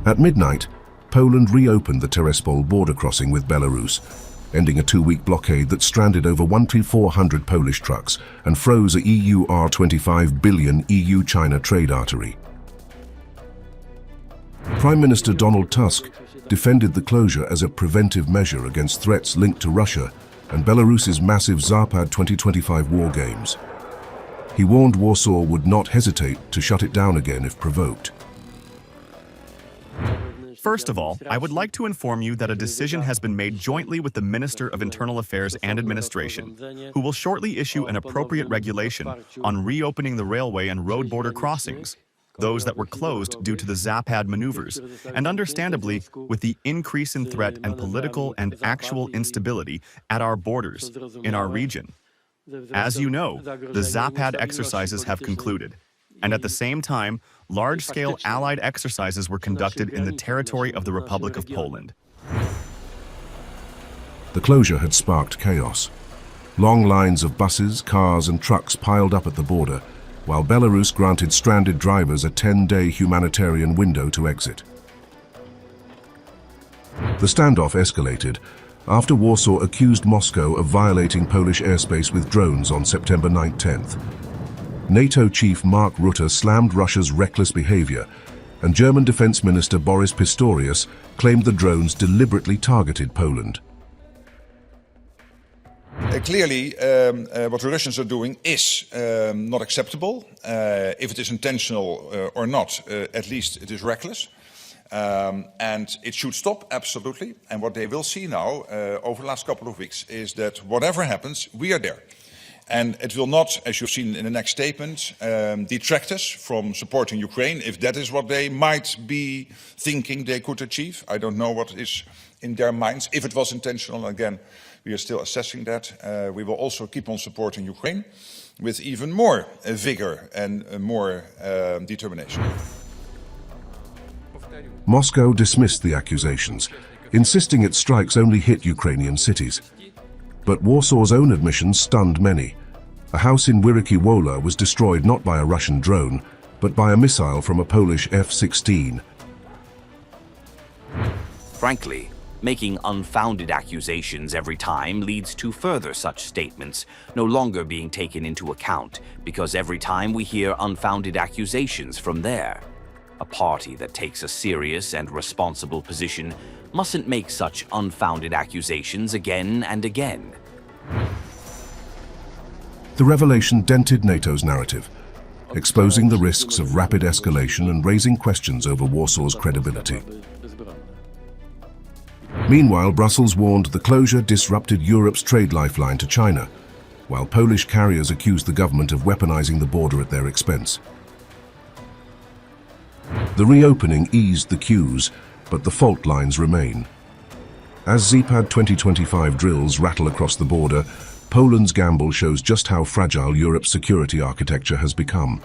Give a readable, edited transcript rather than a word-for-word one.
At midnight, Poland reopened the Terespol border crossing with Belarus, ending a 2-week blockade that stranded over 1,400 Polish trucks and froze a EU R25 billion EU-China trade artery. Prime Minister Donald Tusk defended the closure as a preventive measure against threats linked to Russia and Belarus's massive Zapad 2025 war games. He warned Warsaw would not hesitate to shut it down again if provoked. First of all, I would like to inform you that a decision has been made jointly with the Minister of Internal Affairs and Administration, who will shortly issue an appropriate regulation on reopening the railway and road border crossings, those that were closed due to the Zapad maneuvers, and understandably, with the increase in threat and political and actual instability at our borders, in our region. As you know, the Zapad exercises have concluded, and at the same time, large-scale Allied exercises were conducted in the territory of the Republic of Poland. The closure had sparked chaos. Long lines of buses, cars and trucks piled up at the border, while Belarus granted stranded drivers a 10-day humanitarian window to exit. The standoff escalated after Warsaw accused Moscow of violating Polish airspace with drones on September 9-10th. NATO chief Mark Rutte slammed Russia's reckless behavior, and German Defense Minister Boris Pistorius claimed the drones deliberately targeted Poland. Clearly, what the Russians are doing is not acceptable. If it is intentional or not, at least it is reckless. And it should stop, absolutely. And what they will see now, over the last couple of weeks, is that whatever happens, we are there. And it will not, as you've seen in the next statement, detract us from supporting Ukraine, if that is what they might be thinking they could achieve. I don't know what is in their minds. If it was intentional, again, we are still assessing that. We will also keep on supporting Ukraine with even more vigor and more determination. Moscow dismissed the accusations, insisting its strikes only hit Ukrainian cities. But Warsaw's own admissions stunned many. A house in Wyryki Wola was destroyed not by a Russian drone, but by a missile from a Polish F-16. Frankly, making unfounded accusations every time leads to further such statements no longer being taken into account, because every time we hear unfounded accusations from there. A party that takes a serious and responsible position mustn't make such unfounded accusations again and again. The revelation dented NATO's narrative, exposing the risks of rapid escalation and raising questions over Warsaw's credibility. Meanwhile, Brussels warned the closure disrupted Europe's trade lifeline to China, while Polish carriers accused the government of weaponizing the border at their expense. The reopening eased the queues, but the fault lines remain. As Zapad 2025 drills rattle across the border, Poland's gamble shows just how fragile Europe's security architecture has become.